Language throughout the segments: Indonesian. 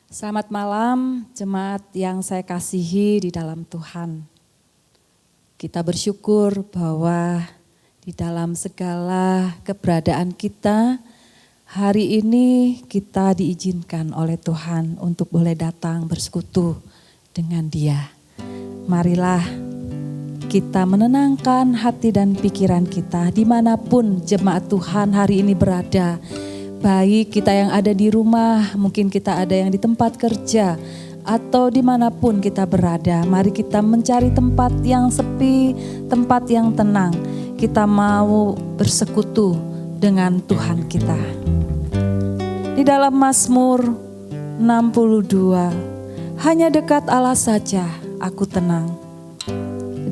Selamat malam, jemaat yang saya kasihi di dalam Tuhan. Kita bersyukur bahwa di dalam segala keberadaan kita, hari ini kita diizinkan oleh Tuhan untuk boleh datang bersekutu dengan Dia. Marilah kita menenangkan hati dan pikiran kita dimanapun jemaat Tuhan hari ini berada. Baik kita yang ada di rumah, mungkin kita ada yang di tempat kerja, atau dimanapun kita berada. Mari kita mencari tempat yang sepi, tempat yang tenang. Kita mau bersekutu dengan Tuhan kita. Di dalam Mazmur 62, hanya dekat Allah saja aku tenang.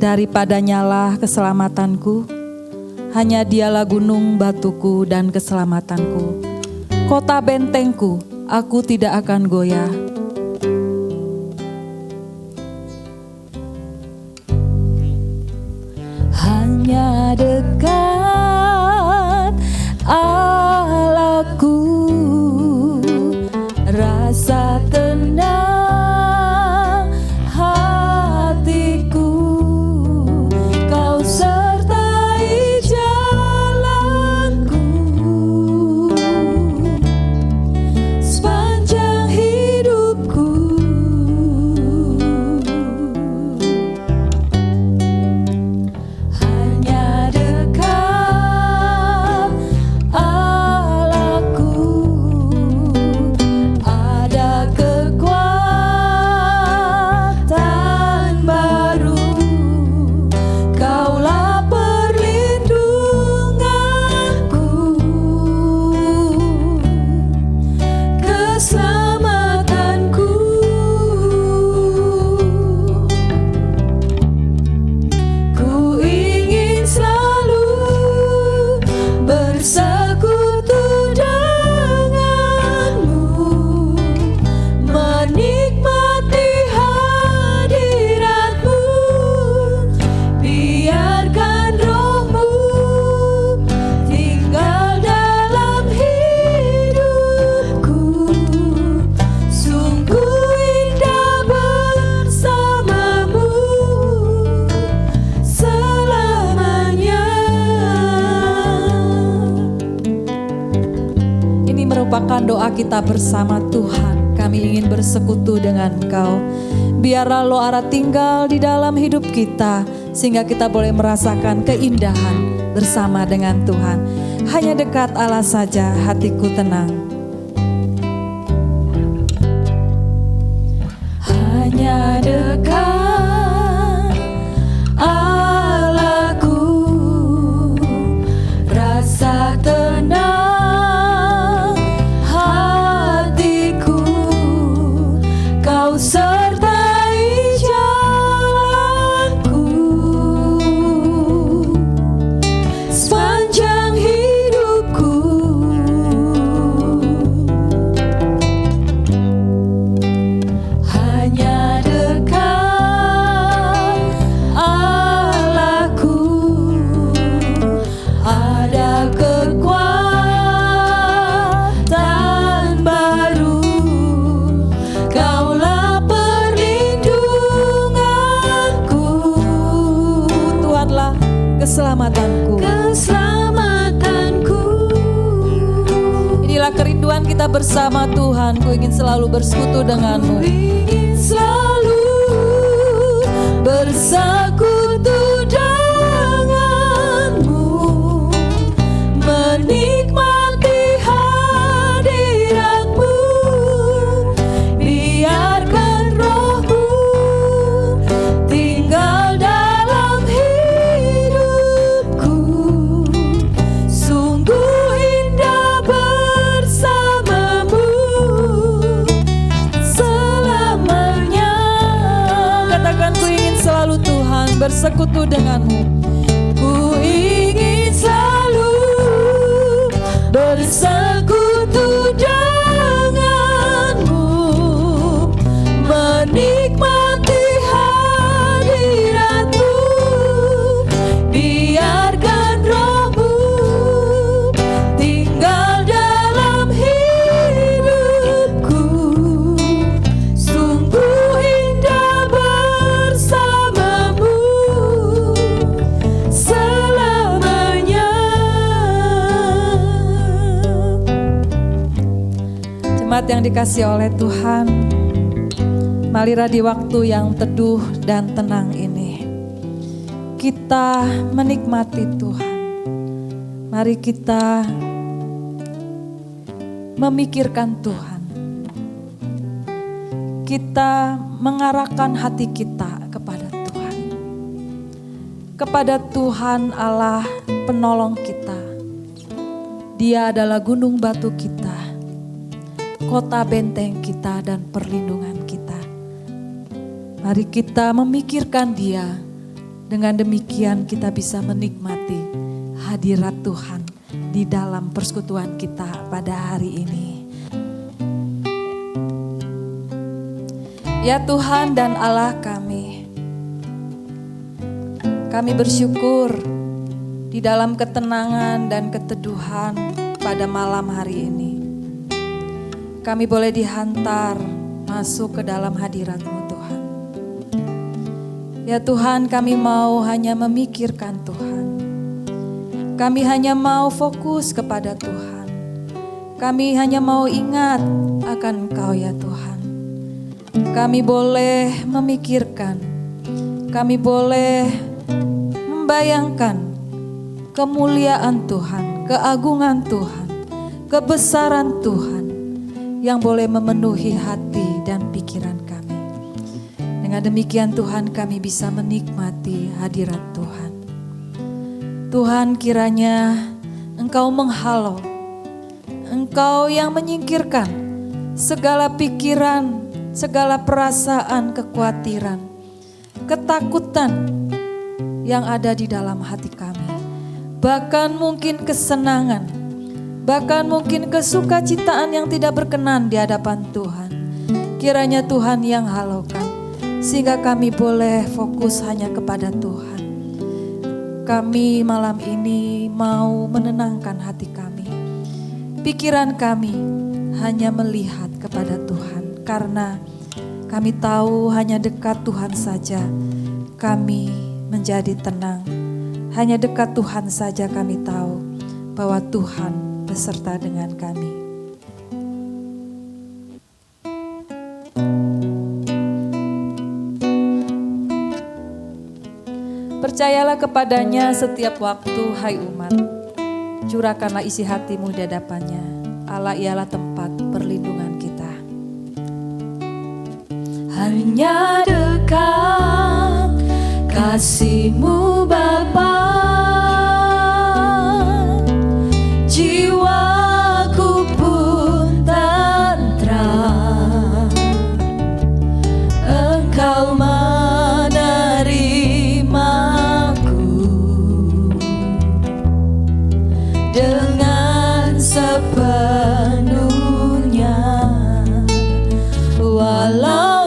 Daripadanyalah keselamatanku, hanya Dialah gunung batuku dan keselamatanku. Kota bentengku, aku tidak akan goyah. Hanya dekat Allahku, rasa tenang hatiku. Kau sertai jalanku sepanjang hidupku. Hanya dekat Allahku, ada kekuatan baru. Kaulah perlindunganku, keselamatanku. Ku ingin selalu bersekutu denganmu, menikmati hadiratmu. Biarkan rohmu tinggal dalam hidupku. Sungguh indah bersamamu selamanya. Ini merupakan doa kita bersama Tuhan. Kami ingin bersekutu dengan Engkau. Biarlah Roh Allah tinggal di dalam hidup kita, sehingga kita boleh merasakan keindahan bersama dengan Tuhan. Hanya dekat Allah saja hatiku tenang. Hanya dekat Allahku, rasa tenang hatiku. Kau sertai jalanku sepanjang hidupku. Hanya dekat Allahku, ada kekuatan baru. Kaulah perlindunganku, Tuhanlah keselamatanku. Inilah kerinduan kita bersama Tuhan. Ku ingin selalu bersekutu denganmu. Ingin selalu bersekutu denganmu, menikmati hadiratmu. Biarkan rohmu tinggal dalam hidupku. Sungguh indah bersamamu selamanya. Katakan, ku ingin selalu Tuhan bersekutu denganmu. Ku ingin selalu bersekutu denganmu, menikmati hadiratmu. Biarkan rohmu tinggal dalam hidupku. Jemaat yang dikasihi oleh Tuhan, marilah di waktu yang teduh dan tenang ini kita menikmati Tuhan. Mari kita memikirkan Tuhan. Kita mengarahkan hati kita kepada Tuhan. Kepada Tuhan Allah penolong kita. Dia adalah gunung batu kita, kota benteng kita dan perlindungan kita. Mari kita memikirkan Dia. Dengan demikian kita bisa menikmati hadirat Tuhan di dalam persekutuan kita pada hari ini. Ya Tuhan dan Allah kami bersyukur di dalam ketenangan dan keteduhan pada malam hari ini. Kami boleh dihantar masuk ke dalam hadirat-Mu Tuhan. Ya Tuhan, kami mau hanya memikirkan Tuhan. Kami hanya mau fokus kepada Tuhan. Kami hanya mau ingat akan Engkau ya Tuhan. Kami boleh memikirkan, kami boleh membayangkan kemuliaan Tuhan, keagungan Tuhan, kebesaran Tuhan yang boleh memenuhi hati dan pikiran kami. Dengan demikian Tuhan, kami bisa menikmati hadirat Tuhan. Tuhan, kiranya Engkau menghalau, Engkau yang menyingkirkan segala pikiran, segala perasaan kekhawatiran, ketakutan yang ada di dalam hati kami. Bahkan mungkin kesenangan, bahkan mungkin kesukacitaan yang tidak berkenan di hadapan Tuhan. Kiranya Tuhan yang halaukan, sehingga kami boleh fokus hanya kepada Tuhan. Kami malam ini mau menenangkan hati kami. Pikiran kami hanya melihat kepada Tuhan. Karena kami tahu hanya dekat Tuhan saja kami menjadi tenang. Hanya dekat Tuhan saja kami tahu bahwa Tuhan beserta dengan kami. Percayalah kepadanya setiap waktu, hai umat. Curahkanlah isi hatimu di hadapannya. Allah ialah tempat perlindungan kita. Hanya dekat kasih-Mu Bapa, jiwaku pun tentram. Engkau menerimaku dengan sepenuhnya, walau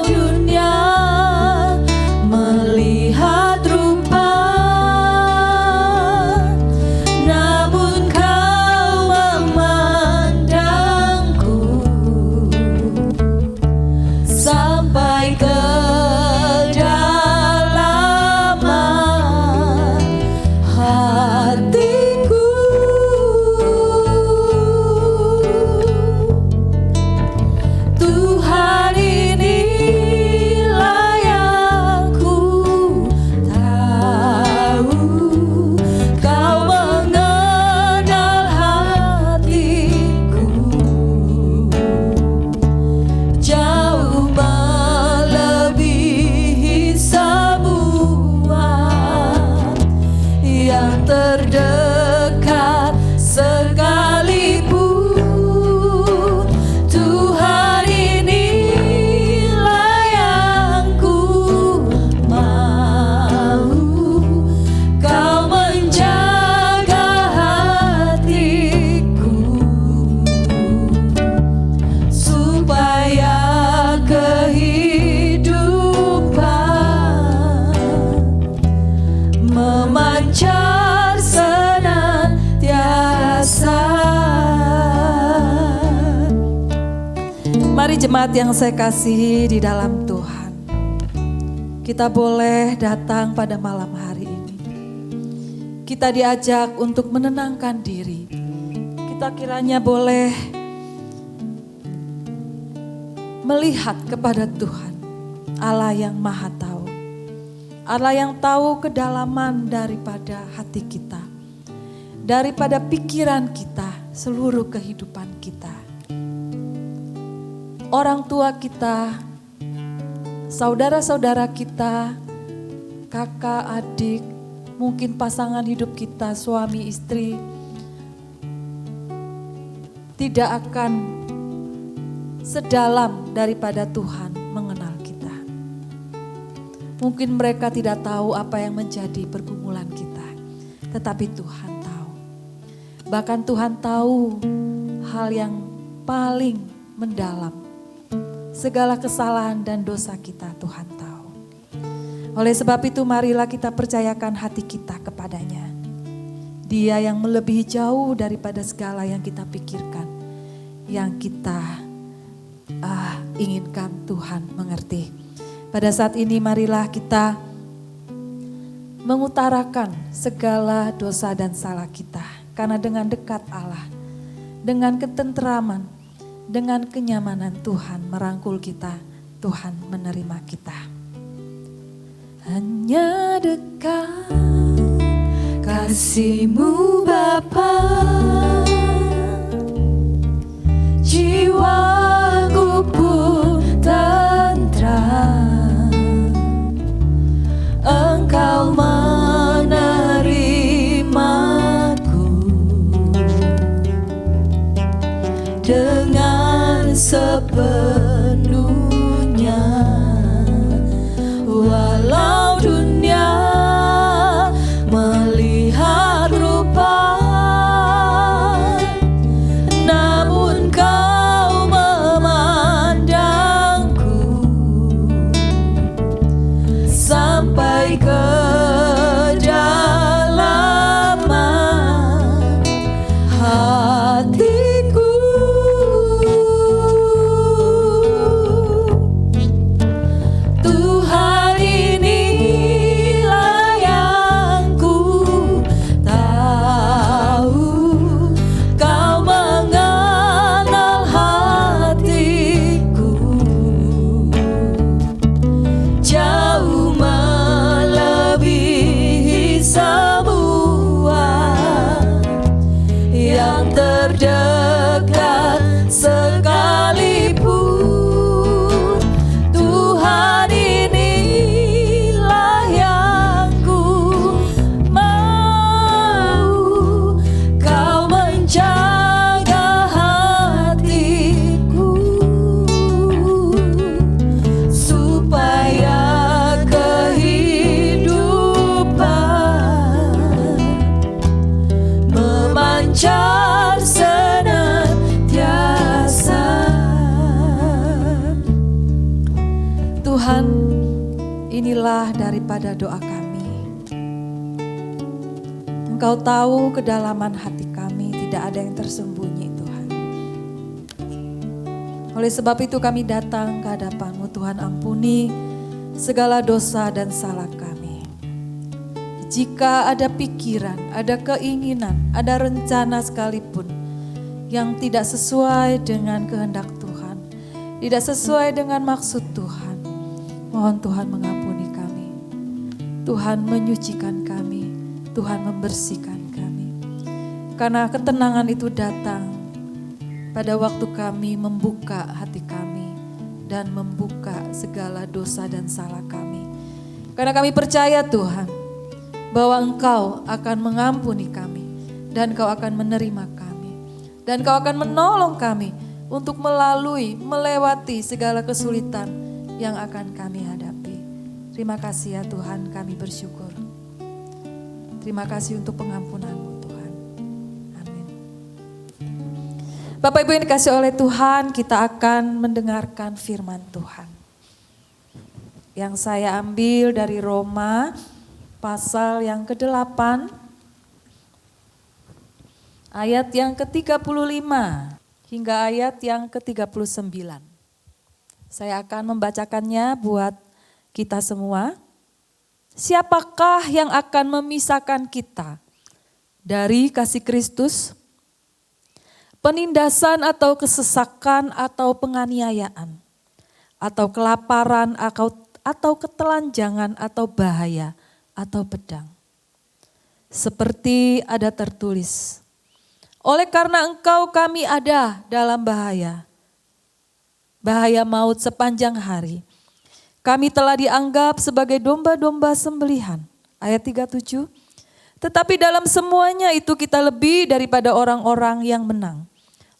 jemaat yang saya kasihi di dalam Tuhan, kita boleh datang pada malam hari ini. Kita diajak untuk menenangkan diri. Kita kiranya boleh melihat kepada Tuhan, Allah yang Maha Tahu. Allah yang tahu kedalaman daripada hati kita, daripada pikiran kita, seluruh kehidupan kita. Orang tua kita, saudara-saudara kita, kakak, adik, mungkin pasangan hidup kita, suami, istri, tidak akan sedalam daripada Tuhan mengenal kita. Mungkin mereka tidak tahu apa yang menjadi pergumulan kita, tetapi Tuhan tahu. Bahkan Tuhan tahu hal yang paling mendalam. Segala kesalahan dan dosa kita Tuhan tahu. Oleh sebab itu marilah kita percayakan hati kita kepadanya. Dia yang melebihi jauh daripada segala yang kita pikirkan, yang kita inginkan Tuhan mengerti. Pada saat ini marilah kita mengutarakan segala dosa dan salah kita. Karena dengan dekat Allah, dengan ketenteraman, dengan kenyamanan Tuhan merangkul kita, Tuhan menerima kita. Hanya dekat kasih-Mu Bapa, jiwaku pun tentram. Engkau menerimaku dengan sepenuhnya, walau dunia melihat rupa, namun Kau memandangku sampai kedalaman hatiku. Tuhan, inilah yang ku tahu, Kau mengenal hatiku jauh melebihi semua yang terdekat sekalipun. Tuhan, inilah yang ku mau, Kau menjaga hatiku supaya kehidupan memancar senantiasa. Tuhan, inilah daripada doa kami. Engkau tahu kedalaman hati kami, tidak ada yang tersembunyi Tuhan. Oleh sebab itu kami datang ke hadapan-Mu Tuhan, ampuni segala dosa dan salah kami. Jika ada pikiran, ada keinginan, ada rencana sekalipun yang tidak sesuai dengan kehendak Tuhan, tidak sesuai dengan maksud Tuhan, mohon Tuhan mengampuni kami. Tuhan menyucikan kami, Tuhan membersihkan kami. Karena ketenangan itu datang pada waktu kami membuka hati kami dan membuka segala dosa dan salah kami. Karena kami percaya Tuhan, bahwa Engkau akan mengampuni kami dan Kau akan menerima kami dan Kau akan menolong kami untuk melewati segala kesulitan yang akan kami hadapi. Terima kasih ya Tuhan, kami bersyukur. Terima kasih untuk pengampunan-Mu Tuhan. Amin. Bapak Ibu yang dikasihi oleh Tuhan, kita akan mendengarkan firman Tuhan. Yang saya ambil dari Roma pasal yang ke-8, ayat yang ke-35 hingga ayat yang ke-39. Saya akan membacakannya buat kita semua. Siapakah yang akan memisahkan kita dari kasih Kristus? Penindasan atau kesesakan atau penganiayaan? atau kelaparan, atau ketelanjangan, atau bahaya, atau pedang. Seperti ada tertulis, oleh karena engkau kami ada dalam bahaya maut sepanjang hari. Kami telah dianggap sebagai domba-domba sembelihan. Ayat 37. Tetapi dalam semuanya itu kita lebih daripada orang-orang yang menang.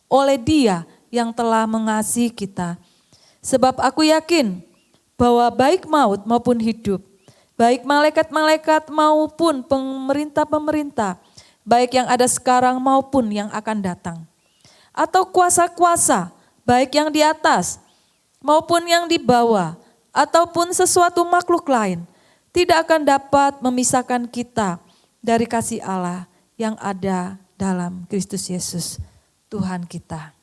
Oleh Dia yang telah mengasihi kita. Sebab aku yakin bahwa baik maut maupun hidup, baik malaikat-malaikat maupun pemerintah-pemerintah, baik yang ada sekarang maupun yang akan datang. Atau kuasa-kuasa, baik yang di atas maupun yang di bawah, ataupun sesuatu makhluk lain, tidak akan dapat memisahkan kita dari kasih Allah yang ada dalam Kristus Yesus, Tuhan kita.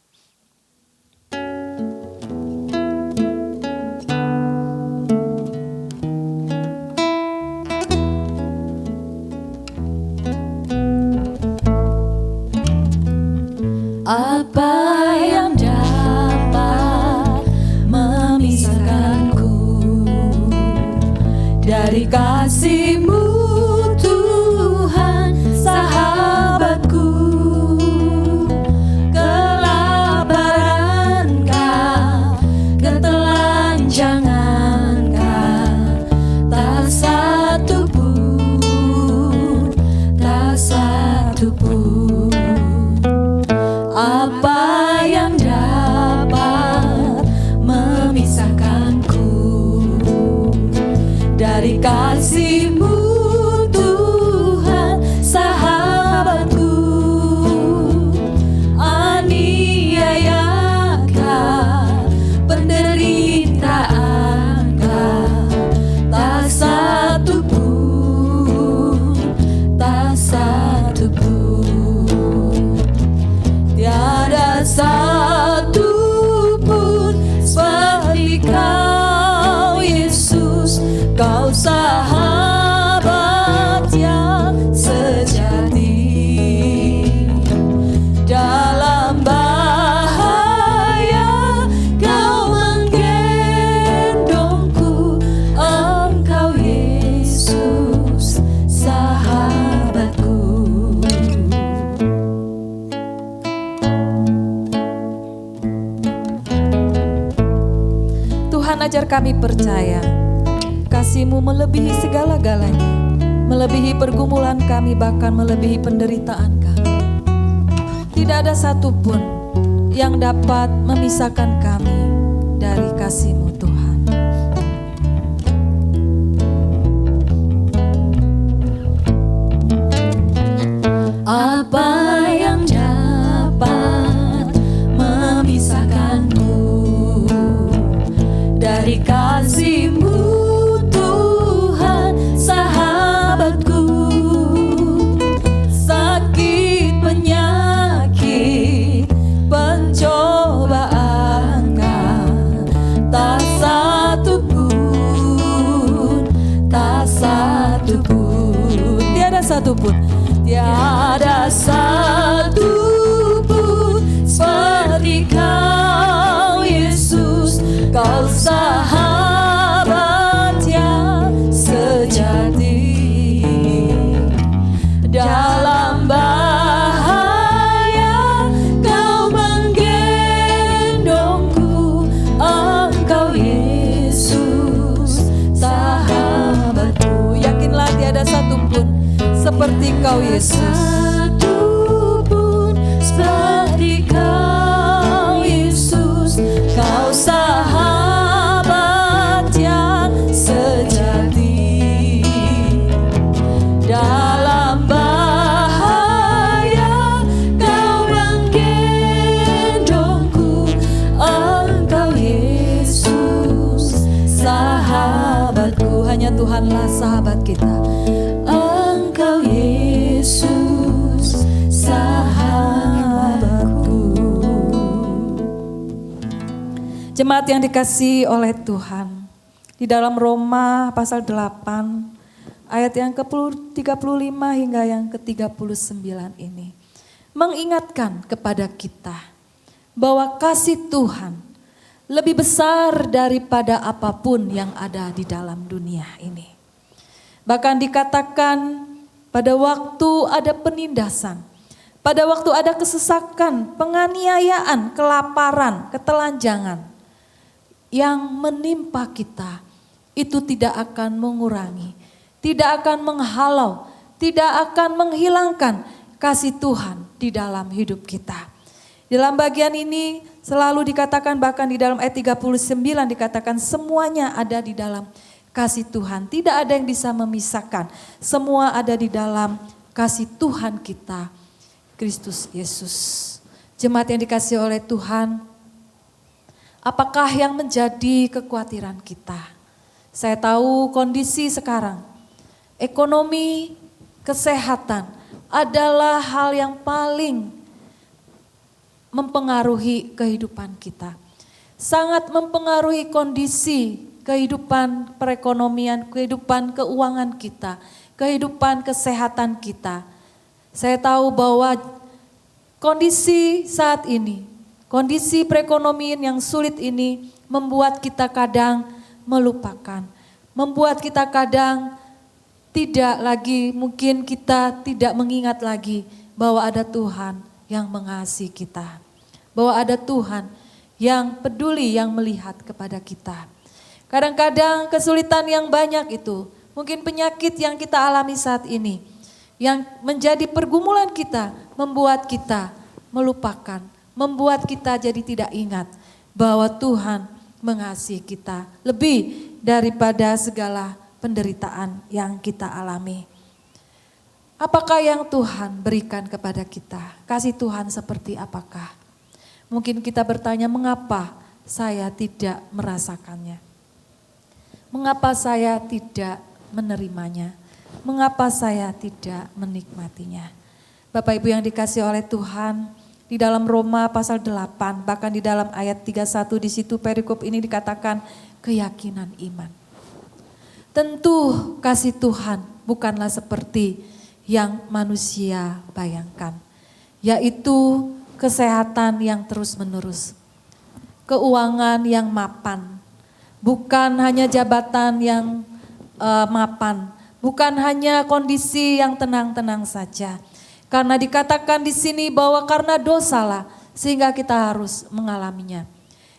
Apa yang dapat memisahkanku dari kasih-Mu Tuhan, sahabatku? Kelaparan-Kah, ketelanjangan-Kah, tak satu pun, tak satu pun. Apa yang dapat memisahkanku dari kasih-Mu Tuhan, sahabatku? Aniayakah, penderitaanKah, tak satu pun, tak satu pun. Tiada satu pun seperti Kau, Yesus. Kau sahabat yang sejati. Dalam bahaya Kau menggendongku. Engkau Yesus, sahabatku. Tuhan, ajar kami percaya kasih-Mu melebihi segala-galanya, melebihi pergumulan kami, bahkan melebihi penderitaan kami. Tidak ada satupun yang dapat memisahkan kami dari kasih-Mu, Tuhan. Apa yang dapat memisahkanku dari kasih-Mu Tuhan, sahabatku? Sakit, penyakit, pencobaan-Kah, tak satu pun, tak satu pun. Tiada satu pun, tiada satu pun seperti Kau, Yesus. Kau sahabat yang sejati. Dalam bahaya Kau menggendongku. Engkau Yesus, sahabatku. Yakinlah tiada satu pun seperti Kau, Yesus. Satu pun seperti Kau, Yesus. Kau sahabat yang sejati. Dalam bahaya Kau menggendongku. Engkau Yesus, sahabatku. Hanya Tuhanlah sahabat kita. Engkau Yesus, sahabatku. Jemaat yang dikasihi oleh Tuhan, di dalam Roma pasal 8 ayat yang ke-35 hingga yang ke-39 ini mengingatkan kepada kita bahwa kasih Tuhan lebih besar daripada apapun yang ada di dalam dunia ini. Bahkan dikatakan pada waktu ada penindasan, pada waktu ada kesesakan, penganiayaan, kelaparan, ketelanjangan yang menimpa kita, itu tidak akan mengurangi, tidak akan menghalau, tidak akan menghilangkan kasih Tuhan di dalam hidup kita. Dalam bagian ini selalu dikatakan, bahkan di dalam ayat 39 dikatakan semuanya ada di dalam kasih Tuhan. Tidak ada yang bisa memisahkan. Semua ada di dalam kasih Tuhan kita, Kristus Yesus. Jemaat yang dikasihi oleh Tuhan, apakah yang menjadi kekhawatiran kita? Saya tahu kondisi sekarang, ekonomi, kesehatan adalah hal yang paling mempengaruhi kehidupan kita. Sangat mempengaruhi kondisi kehidupan perekonomian, kehidupan keuangan kita, kehidupan kesehatan kita. Saya tahu bahwa kondisi saat ini, kondisi perekonomian yang sulit ini membuat kita kadang melupakan, membuat kita kadang tidak lagi, mungkin kita tidak mengingat lagi bahwa ada Tuhan yang mengasihi kita, bahwa ada Tuhan yang peduli, yang melihat kepada kita. Kadang-kadang kesulitan yang banyak itu, mungkin penyakit yang kita alami saat ini, yang menjadi pergumulan kita, membuat kita melupakan, membuat kita jadi tidak ingat bahwa Tuhan mengasihi kita lebih daripada segala penderitaan yang kita alami. Apakah yang Tuhan berikan kepada kita? Kasih Tuhan seperti apakah? Mungkin kita bertanya, mengapa saya tidak merasakannya? Mengapa saya tidak menerimanya? Mengapa saya tidak menikmatinya? Bapak Ibu yang dikasihi oleh Tuhan, di dalam Roma pasal 8, bahkan di dalam ayat 31 di situ perikop ini dikatakan keyakinan iman. Tentu kasih Tuhan bukanlah seperti yang manusia bayangkan, yaitu kesehatan yang terus-menerus, keuangan yang mapan, bukan hanya jabatan yang mapan, bukan hanya kondisi yang tenang-tenang saja. Karena dikatakan di sini bahwa karena dosalah sehingga kita harus mengalaminya.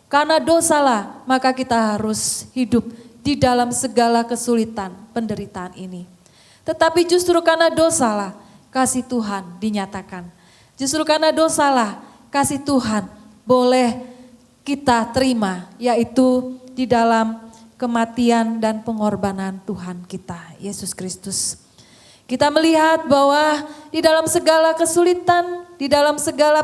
Karena dosalah maka kita harus hidup di dalam segala kesulitan penderitaan ini. Tetapi justru karena dosalah kasih Tuhan dinyatakan. Justru karena dosalah kasih Tuhan boleh kita terima, yaitu di dalam kematian dan pengorbanan Tuhan kita, Yesus Kristus. Kita melihat bahwa di dalam segala kesulitan, di dalam segala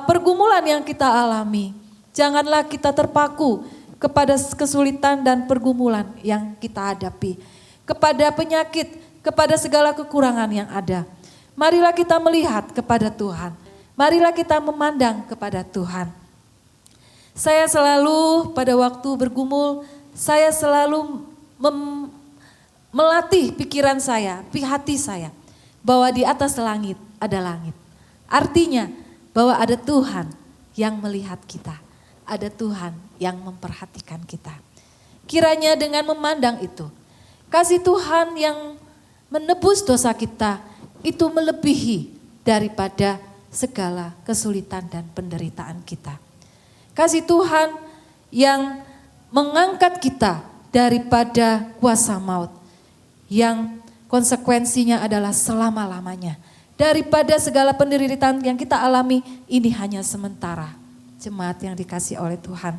pergumulan yang kita alami, janganlah kita terpaku kepada kesulitan dan pergumulan yang kita hadapi, kepada penyakit, kepada segala kekurangan yang ada. Marilah kita melihat kepada Tuhan, marilah kita memandang kepada Tuhan. Saya selalu pada waktu bergumul, saya selalu melatih pikiran saya, hati saya, bahwa di atas langit ada langit. Artinya bahwa ada Tuhan yang melihat kita, ada Tuhan yang memperhatikan kita. Kiranya dengan memandang itu, kasih Tuhan yang menebus dosa kita itu melebihi daripada segala kesulitan dan penderitaan kita. Kasih Tuhan yang mengangkat kita daripada kuasa maut, yang konsekuensinya adalah selama-lamanya. Daripada segala penderitaan yang kita alami, ini hanya sementara. Jemaat yang dikasihi oleh Tuhan.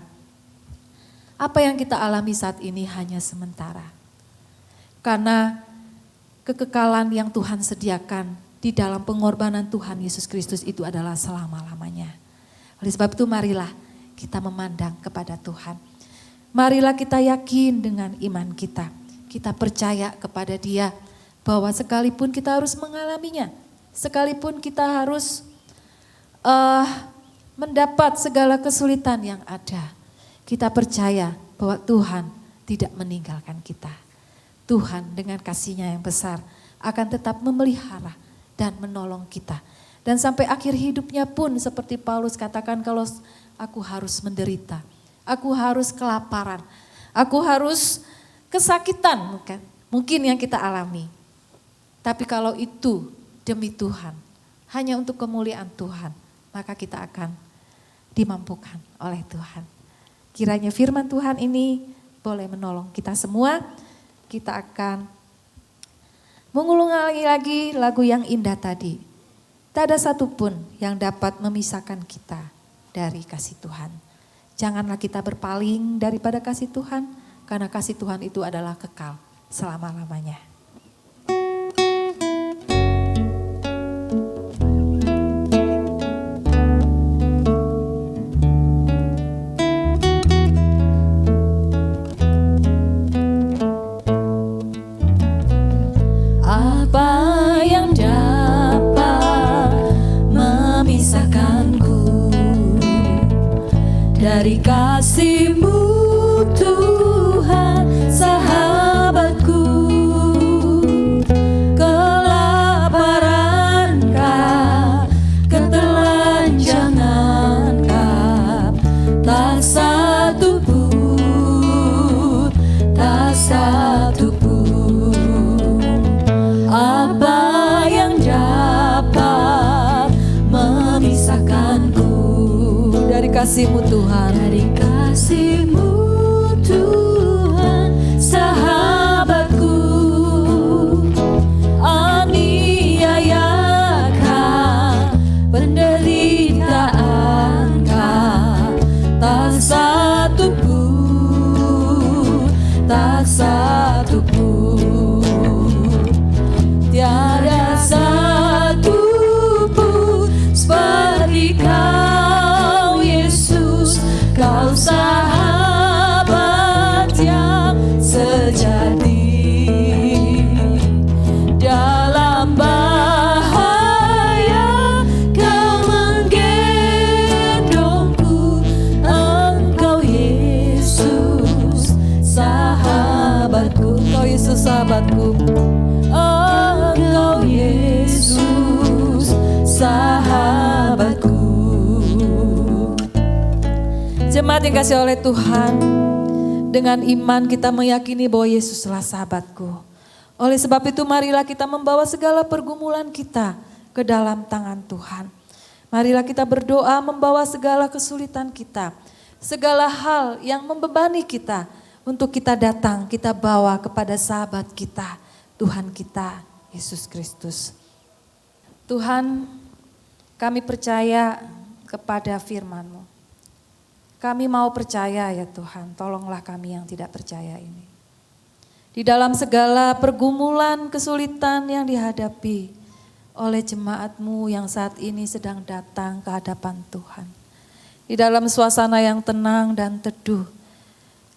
Apa yang kita alami saat ini hanya sementara. Karena kekekalan yang Tuhan sediakan di dalam pengorbanan Tuhan Yesus Kristus itu adalah selama-lamanya. Oleh sebab itu marilah kita memandang kepada Tuhan. Marilah kita yakin dengan iman kita. Kita percaya kepada Dia bahwa sekalipun kita harus mengalaminya, sekalipun kita harus mendapat segala kesulitan yang ada, kita percaya bahwa Tuhan tidak meninggalkan kita. Tuhan dengan kasih-Nya yang besar akan tetap memelihara dan menolong kita. Dan sampai akhir hidupnya pun seperti Paulus katakan, kalau aku harus menderita, aku harus kelaparan, aku harus kesakitan mungkin yang kita alami. Tapi kalau itu demi Tuhan, hanya untuk kemuliaan Tuhan, maka kita akan dimampukan oleh Tuhan. Kiranya firman Tuhan ini boleh menolong kita semua. Kita akan mengulangi lagi lagu yang indah tadi. Tak ada satupun yang dapat memisahkan kita dari kasih Tuhan. Janganlah kita berpaling daripada kasih Tuhan, karena kasih Tuhan itu adalah kekal selama-lamanya. Apa yang dapat memisahkanku dari kasih-Mu Tuhan, sahabatku? Kelaparankah, ketelanjangankah, tak satu pun, tak satu pun. Apa yang dapat memisahkanku dari kasih-Mu Tuhan, dari kasih-Mu Tuhan, sahabatku? Aniayakah, penderitaankah, tak satu pun, tak satu pun. Tiada satu pun seperti Kau, Yesus. Kau sahabat yang sejati. Dalam bahaya Kau menggendongku. Engkau Yesus sahabatku. Engkau Yesus sahabatku. Engkau Yesus sahabatku. Jemaat yang kasih oleh Tuhan, dengan iman kita meyakini bahwa Yesuslah sahabatku. Oleh sebab itu marilah kita membawa segala pergumulan kita ke dalam tangan Tuhan. Marilah kita berdoa membawa segala kesulitan kita, segala hal yang membebani kita, untuk kita datang, kita bawa kepada sahabat kita, Tuhan kita, Yesus Kristus. Tuhan, kami percaya kepada firman-Mu. Kami mau percaya ya Tuhan, tolonglah kami yang tidak percaya ini. Di dalam segala pergumulan, kesulitan yang dihadapi oleh jemaat-Mu yang saat ini sedang datang ke hadapan Tuhan. Di dalam suasana yang tenang dan teduh,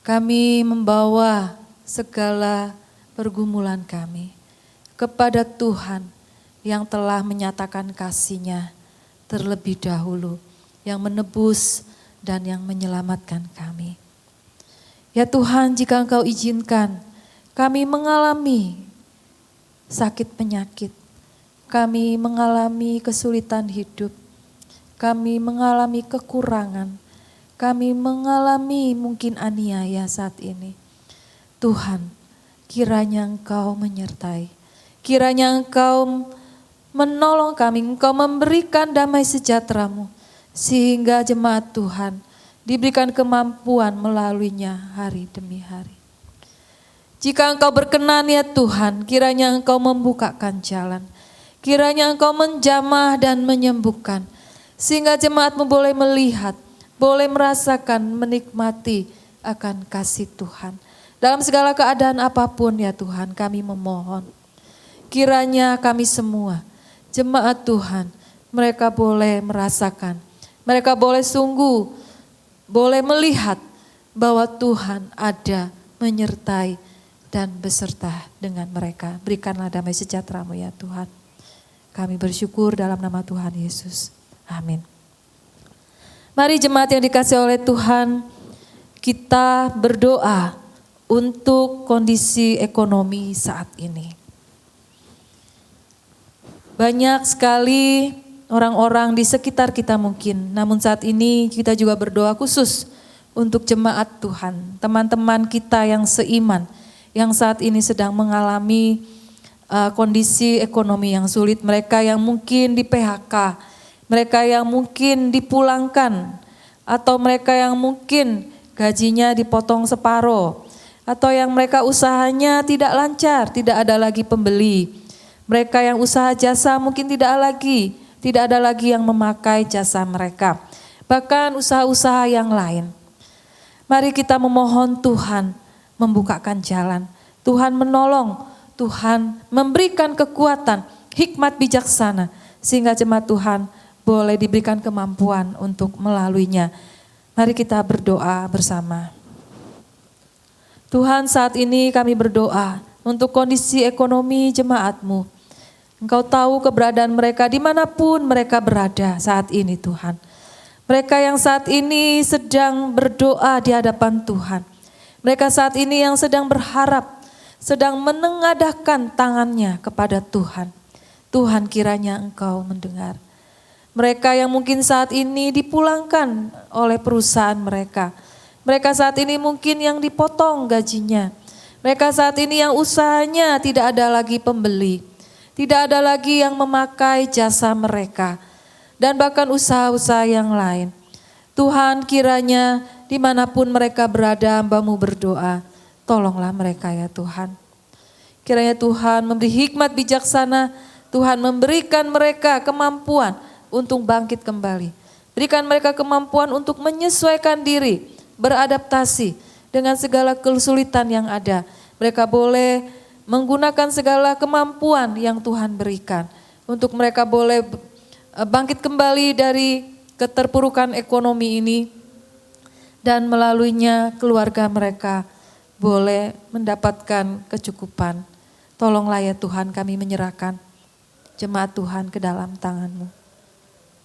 kami membawa segala pergumulan kami kepada Tuhan yang telah menyatakan kasih-Nya terlebih dahulu, yang menebus dan yang menyelamatkan kami. Ya Tuhan, jika Engkau izinkan kami mengalami sakit penyakit, kami mengalami kesulitan hidup, kami mengalami kekurangan, kami mengalami mungkin aniaya saat ini. Tuhan, kiranya Engkau menyertai, kiranya Engkau menolong kami, Engkau memberikan damai sejahtera-Mu, sehingga jemaat Tuhan diberikan kemampuan melaluinya hari demi hari. Jika Engkau berkenan ya Tuhan, kiranya Engkau membukakan jalan, kiranya Engkau menjamah dan menyembuhkan, sehingga jemaat-Mu boleh melihat, boleh merasakan, menikmati akan kasih Tuhan. Dalam segala keadaan apapun ya Tuhan, kami memohon. Kiranya kami semua, jemaat Tuhan, mereka boleh merasakan, mereka boleh sungguh, boleh melihat bahwa Tuhan ada, menyertai dan beserta dengan mereka. Berikanlah damai sejahtera-Mu ya Tuhan. Kami bersyukur dalam nama Tuhan Yesus. Amin. Mari jemaat yang dikasihi oleh Tuhan, kita berdoa untuk kondisi ekonomi saat ini. Banyak sekali orang-orang di sekitar kita mungkin, namun saat ini kita juga berdoa khusus untuk jemaat Tuhan, teman-teman kita yang seiman, yang saat ini sedang mengalami kondisi ekonomi yang sulit, mereka yang mungkin di PHK, mereka yang mungkin dipulangkan, atau mereka yang mungkin gajinya dipotong separuh, atau yang mereka usahanya tidak lancar, tidak ada lagi pembeli. Mereka yang usaha jasa mungkin tidak ada lagi yang memakai jasa mereka. Bahkan usaha-usaha yang lain. Mari kita memohon Tuhan membukakan jalan. Tuhan menolong, Tuhan memberikan kekuatan, hikmat bijaksana, sehingga jemaat Tuhan boleh diberikan kemampuan untuk melaluinya. Mari kita berdoa bersama. Tuhan, saat ini kami berdoa untuk kondisi ekonomi jemaat-Mu. Engkau tahu keberadaan mereka dimanapun mereka berada saat ini Tuhan. Mereka yang saat ini sedang berdoa di hadapan Tuhan. Mereka saat ini yang sedang berharap, sedang menengadahkan tangannya kepada Tuhan. Tuhan, kiranya Engkau mendengar. Mereka yang mungkin saat ini dipulangkan oleh perusahaan mereka. Mereka saat ini mungkin yang dipotong gajinya. Mereka saat ini yang usahanya tidak ada lagi pembeli. Tidak ada lagi yang memakai jasa mereka. Dan bahkan usaha-usaha yang lain. Tuhan, kiranya dimanapun mereka berada, hamba-Mu berdoa. Tolonglah mereka ya Tuhan. Kiranya Tuhan memberi hikmat bijaksana, Tuhan memberikan mereka kemampuan untuk bangkit kembali. Berikan mereka kemampuan untuk menyesuaikan diri, beradaptasi dengan segala kesulitan yang ada. Mereka boleh menggunakan segala kemampuan yang Tuhan berikan. Untuk mereka boleh bangkit kembali dari keterpurukan ekonomi ini. Dan melaluinya keluarga mereka boleh mendapatkan kecukupan. Tolonglah ya Tuhan, kami menyerahkan jemaat Tuhan ke dalam tangan-Mu.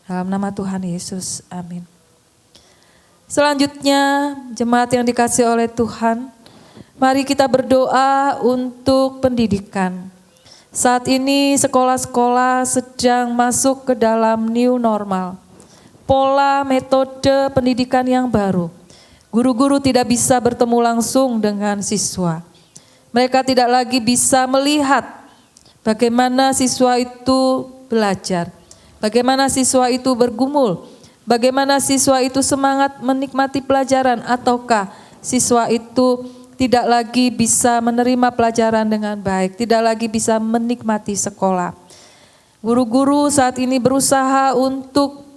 Dalam nama Tuhan Yesus, amin. Selanjutnya jemaat yang dikasihi oleh Tuhan, mari kita berdoa untuk pendidikan. Saat ini sekolah-sekolah sedang masuk ke dalam new normal. Pola metode pendidikan yang baru. Guru-guru tidak bisa bertemu langsung dengan siswa. Mereka tidak lagi bisa melihat bagaimana siswa itu belajar, bagaimana siswa itu bergumul, bagaimana siswa itu semangat menikmati pelajaran, ataukah siswa itu tidak lagi bisa menerima pelajaran dengan baik, tidak lagi bisa menikmati sekolah. Guru-guru saat ini berusaha untuk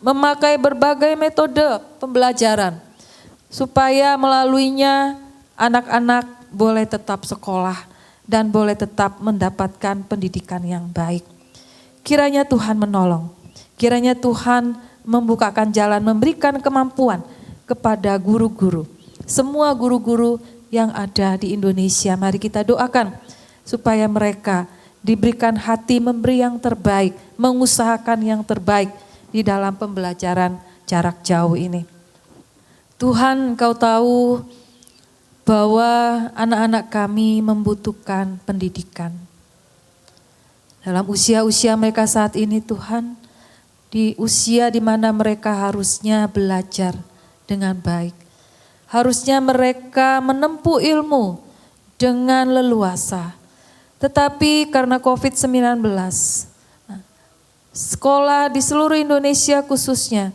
memakai berbagai metode pembelajaran supaya melaluinya anak-anak boleh tetap sekolah dan boleh tetap mendapatkan pendidikan yang baik. Kiranya Tuhan menolong, kiranya Tuhan membukakan jalan, memberikan kemampuan kepada guru-guru. Semua guru-guru yang ada di Indonesia, mari kita doakan supaya mereka diberikan hati memberi yang terbaik, mengusahakan yang terbaik di dalam pembelajaran jarak jauh ini. Tuhan, Engkau tahu bahwa anak-anak kami membutuhkan pendidikan. Dalam usia-usia mereka saat ini Tuhan, di usia di mana mereka harusnya belajar dengan baik. Harusnya mereka menempuh ilmu dengan leluasa. Tetapi karena COVID-19, sekolah di seluruh Indonesia khususnya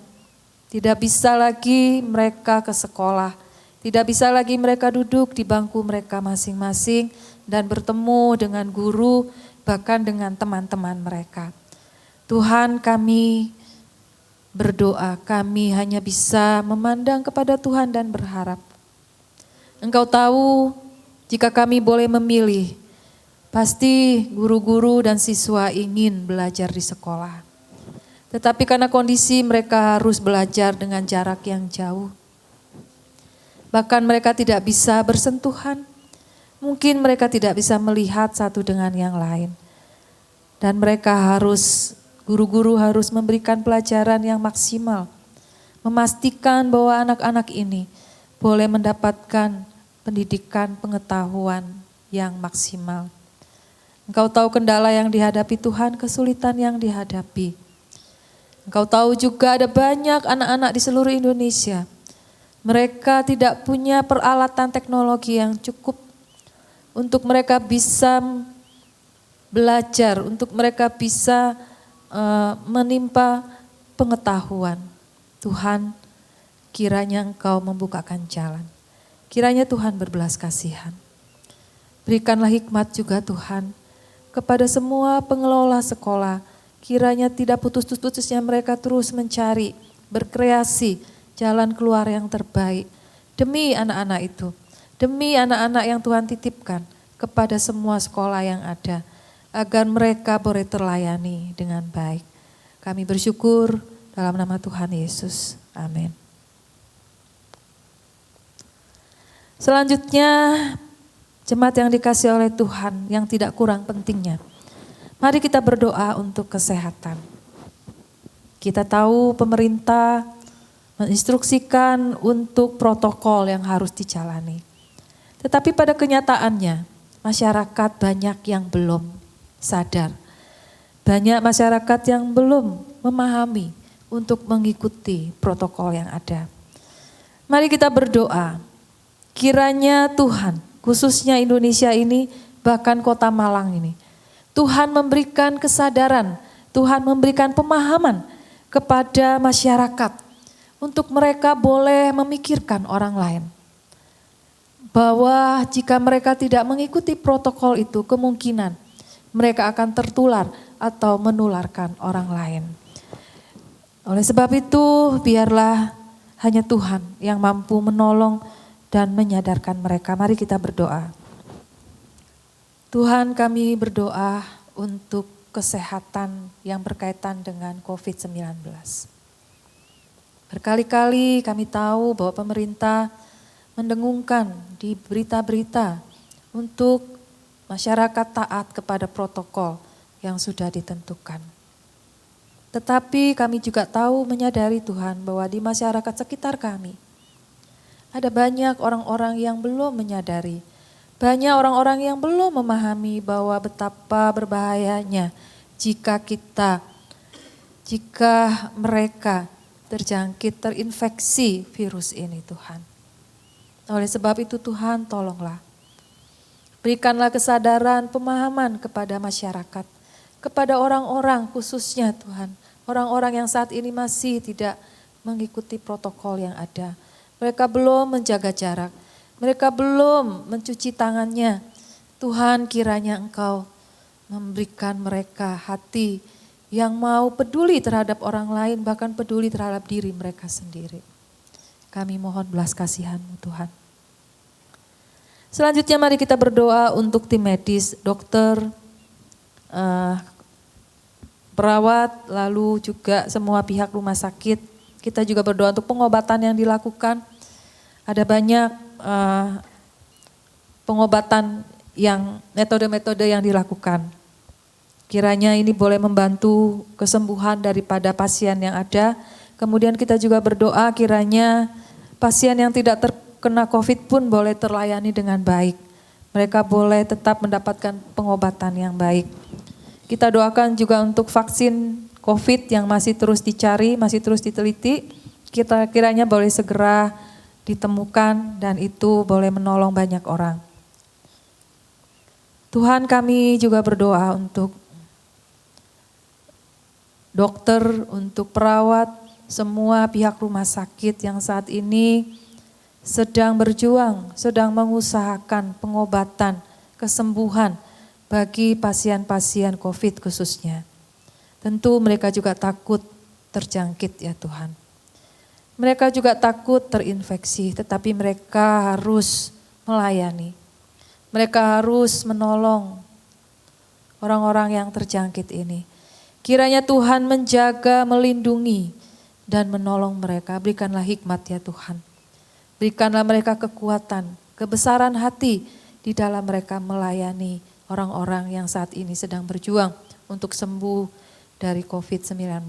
tidak bisa lagi mereka ke sekolah, tidak bisa lagi mereka duduk di bangku mereka masing-masing dan bertemu dengan guru, bahkan dengan teman-teman mereka. Tuhan, kami berdoa, kami hanya bisa memandang kepada Tuhan dan berharap. Engkau tahu jika kami boleh memilih, pasti guru-guru dan siswa ingin belajar di sekolah. Tetapi karena kondisi mereka harus belajar dengan jarak yang jauh. Bahkan mereka tidak bisa bersentuhan. Mungkin mereka tidak bisa melihat satu dengan yang lain. Dan mereka harus, guru-guru harus memberikan pelajaran yang maksimal. Memastikan bahwa anak-anak ini boleh mendapatkan pendidikan pengetahuan yang maksimal. Engkau tahu kendala yang dihadapi Tuhan, kesulitan yang dihadapi. Engkau tahu juga ada banyak anak-anak di seluruh Indonesia. Mereka tidak punya peralatan teknologi yang cukup untuk mereka bisa belajar, untuk mereka bisa menimpa pengetahuan. Tuhan, kiranya Engkau membukakan jalan. Kiranya Tuhan berbelas kasihan. Berikanlah hikmat juga Tuhan kepada semua pengelola sekolah. Kiranya tidak putus-putusnya mereka terus mencari, berkreasi jalan keluar yang terbaik. Demi anak-anak itu, demi anak-anak yang Tuhan titipkan kepada semua sekolah yang ada. Agar mereka boleh terlayani dengan baik. Kami bersyukur dalam nama Tuhan Yesus. Amin. Selanjutnya, jemaat yang dikasihi oleh Tuhan yang tidak kurang pentingnya. Mari kita berdoa untuk kesehatan. Kita tahu pemerintah menginstruksikan untuk protokol yang harus dijalani. Tetapi pada kenyataannya, masyarakat banyak yang belum sadar. Banyak masyarakat yang belum memahami untuk mengikuti protokol yang ada. Mari kita berdoa, kiranya Tuhan, khususnya Indonesia ini, bahkan kota Malang ini, Tuhan memberikan kesadaran, Tuhan memberikan pemahaman kepada masyarakat untuk mereka boleh memikirkan orang lain. Bahwa jika mereka tidak mengikuti protokol itu, kemungkinan mereka akan tertular atau menularkan orang lain. Oleh sebab itu, biarlah hanya Tuhan yang mampu menolong dan menyadarkan mereka. Mari kita berdoa. Tuhan, kami berdoa untuk kesehatan yang berkaitan dengan COVID-19. Berkali-kali kami tahu bahwa pemerintah mendengungkan di berita-berita untuk masyarakat taat kepada protokol yang sudah ditentukan. Tetapi kami juga tahu, menyadari Tuhan, bahwa di masyarakat sekitar kami ada banyak orang-orang yang belum menyadari, banyak orang-orang yang belum memahami bahwa betapa berbahayanya jika mereka terjangkit, terinfeksi virus ini, Tuhan. Oleh sebab itu Tuhan, tolonglah. Berikanlah kesadaran, pemahaman kepada masyarakat, kepada orang-orang khususnya Tuhan, orang-orang yang saat ini masih tidak mengikuti protokol yang ada. Mereka belum menjaga jarak, mereka belum mencuci tangannya. Tuhan, kiranya Engkau memberikan mereka hati yang mau peduli terhadap orang lain, bahkan peduli terhadap diri mereka sendiri. Kami mohon belas kasihan-Mu Tuhan. Selanjutnya mari kita berdoa untuk tim medis, dokter, perawat, lalu juga semua pihak rumah sakit. Kita juga berdoa untuk pengobatan yang dilakukan. Ada banyak pengobatan yang metode-metode yang dilakukan. Kiranya ini boleh membantu kesembuhan daripada pasien yang ada. Kemudian kita juga berdoa kiranya pasien yang tidak terkena COVID pun boleh terlayani dengan baik. Mereka boleh tetap mendapatkan pengobatan yang baik. Kita doakan juga untuk vaksin COVID yang masih terus dicari, masih terus diteliti. Kita kiranya boleh segera ditemukan dan itu boleh menolong banyak orang. Tuhan, kami juga berdoa untuk dokter, untuk perawat, semua pihak rumah sakit yang saat ini sedang berjuang, sedang mengusahakan pengobatan, kesembuhan bagi pasien-pasien COVID khususnya. Tentu mereka juga takut terjangkit ya Tuhan. Mereka juga takut terinfeksi, tetapi mereka harus melayani. Mereka harus menolong orang-orang yang terjangkit ini. Kiranya Tuhan menjaga, melindungi, dan menolong mereka. Berikanlah hikmat ya Tuhan. Berikanlah mereka kekuatan, kebesaran hati di dalam mereka melayani orang-orang yang saat ini sedang berjuang untuk sembuh dari COVID-19.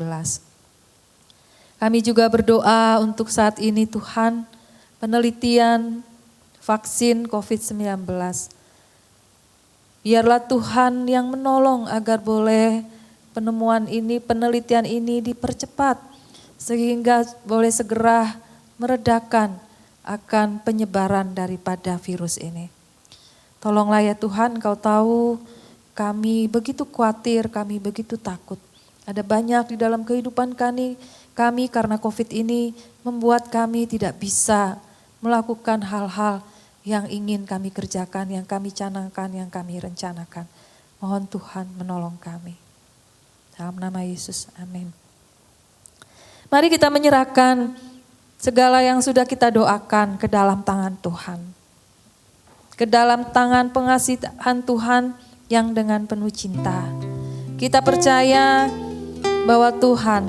Kami juga berdoa untuk saat ini Tuhan, penelitian vaksin COVID-19. Biarlah Tuhan yang menolong agar boleh penemuan ini, penelitian ini dipercepat sehingga boleh segera meredakan akan penyebaran daripada virus ini. Tolonglah ya Tuhan, Engkau tahu kami begitu khawatir, kami begitu takut. Ada banyak di dalam kehidupan kami karena COVID ini membuat kami tidak bisa melakukan hal-hal yang ingin kami kerjakan, yang kami canangkan, yang kami rencanakan. Mohon Tuhan menolong kami. Dalam nama Yesus, amin. Mari kita menyerahkan segala yang sudah kita doakan ke dalam tangan Tuhan. Ke dalam tangan pengasihan Tuhan yang dengan penuh cinta. Kita percaya bahwa Tuhan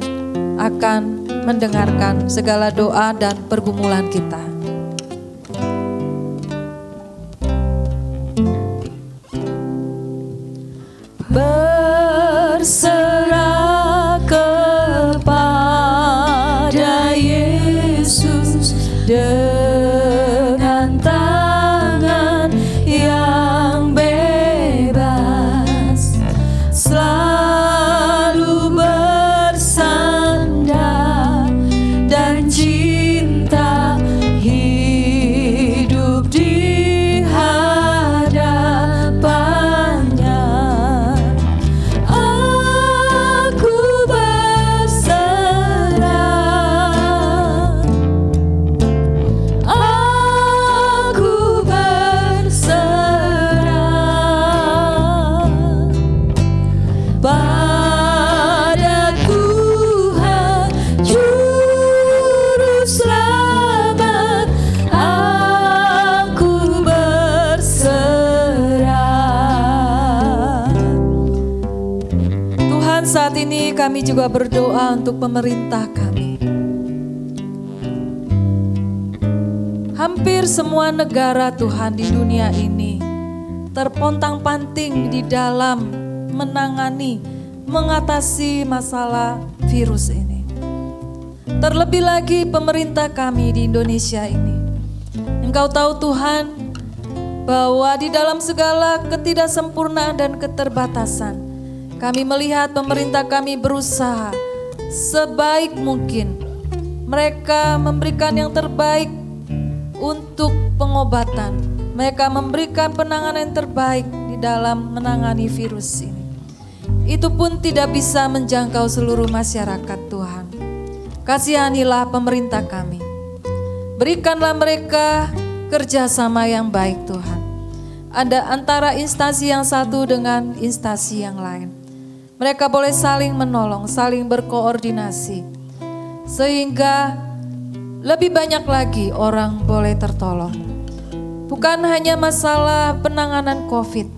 akan mendengarkan segala doa dan pergumulan kita. Berserah kepada Yesus dengan tangan yang bebas, selalu bersandar dan cinta hidup di hadapannya. Aku berserah, aku berserah pada Tuhan Juru Selamat. Aku berserah. Tuhan, saat ini kami juga berdoa untuk pemerintah kami. Hampir semua negara Tuhan di dunia ini terpontang-panting di dalam menangani, mengatasi masalah virus ini. Terlebih lagi pemerintah kami di Indonesia ini. Engkau tahu Tuhan bahwa di dalam segala ketidaksempurnaan dan keterbatasan, kami melihat pemerintah kami berusaha sebaik mungkin. Mereka memberikan yang terbaik untuk pengobatan. Mereka memberikan penanganan yang terbaik di dalam menangani virus ini. Itu pun tidak bisa menjangkau seluruh masyarakat Tuhan. Kasihanilah pemerintah kami. Berikanlah mereka kerjasama yang baik Tuhan. Ada antara instansi yang satu dengan instansi yang lain. Mereka boleh saling menolong, saling berkoordinasi. Sehingga lebih banyak lagi orang boleh tertolong. Bukan hanya masalah penanganan COVID,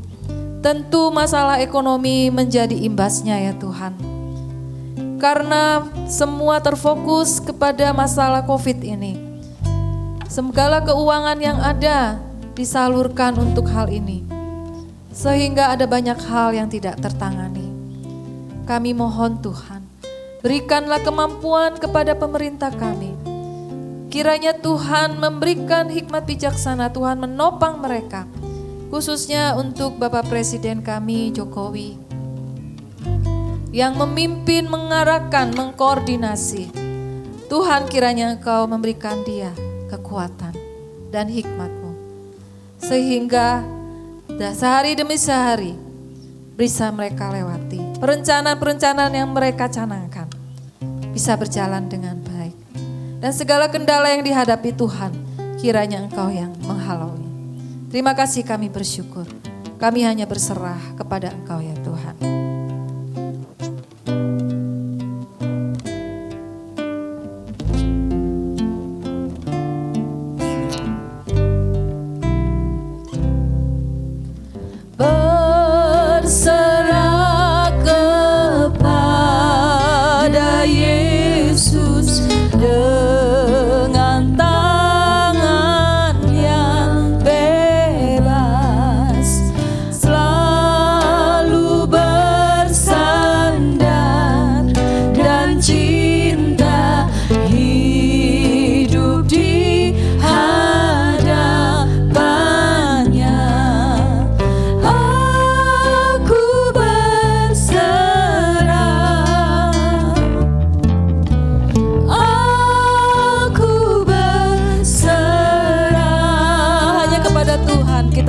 tentu masalah ekonomi menjadi imbasnya ya Tuhan. Karena semua terfokus kepada masalah COVID ini. Segala keuangan yang ada disalurkan untuk hal ini. Sehingga ada banyak hal yang tidak tertangani. Kami mohon Tuhan, berikanlah kemampuan kepada pemerintah kami. Kiranya Tuhan memberikan hikmat bijaksana, Tuhan menopang mereka. Khususnya untuk Bapak Presiden kami Jokowi. Yang memimpin, mengarahkan, mengkoordinasi. Tuhan kiranya Engkau memberikan dia kekuatan dan hikmat-Mu. Sehingga sehari demi sehari bisa mereka lewati. Perencanaan-perencanaan yang mereka canangkan bisa berjalan dengan baik. Dan segala kendala yang dihadapi Tuhan, kiranya Engkau yang menghalaunya. Terima kasih, kami bersyukur. Kami hanya berserah kepada Engkau ya Tuhan. Berserah kepada Yesus dengan tangan yang bebas, selalu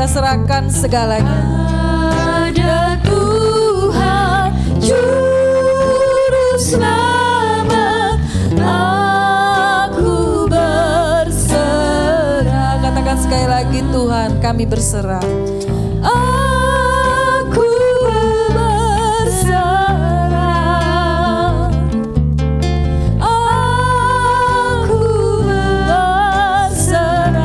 kita serahkan segalanya. Pada Tuhan Juru Selamat aku berserah. Katakan sekali lagi, Tuhan kami berserah. Aku berserah. Aku berserah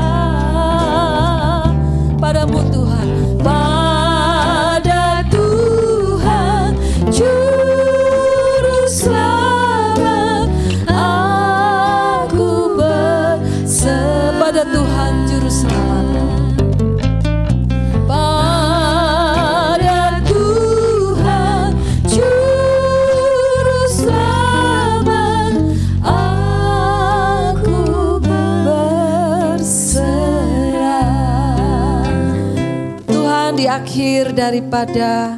Padamu Tuhan. pada Tuhan Juru Selamat aku berserah. Pada Tuhan Juru Selamat. Pada Tuhan Juru Selamat aku berserah. Tuhan, di akhir daripada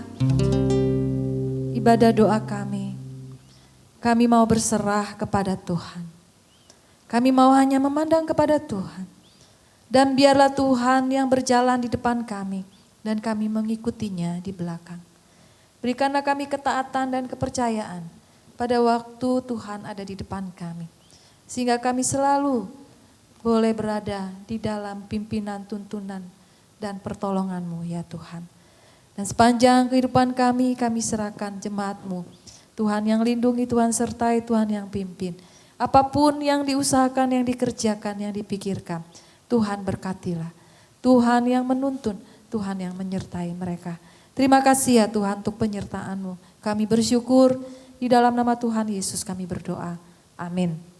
ibadah doa kami mau berserah kepada Tuhan. Kami mau hanya memandang kepada Tuhan. Dan biarlah Tuhan yang berjalan di depan kami dan kami mengikutinya di belakang. Berikanlah kami ketaatan dan kepercayaan pada waktu Tuhan ada di depan kami. Sehingga kami selalu boleh berada di dalam pimpinan, tuntunan, dan pertolongan-Mu ya Tuhan. Dan sepanjang kehidupan kami serahkan jemaat-Mu. Tuhan yang lindungi, Tuhan sertai, Tuhan yang pimpin. Apapun yang diusahakan, yang dikerjakan, yang dipikirkan, Tuhan berkatilah. Tuhan yang menuntun, Tuhan yang menyertai mereka. Terima kasih ya Tuhan untuk penyertaan-Mu. Kami bersyukur di dalam nama Tuhan Yesus kami berdoa. Amin.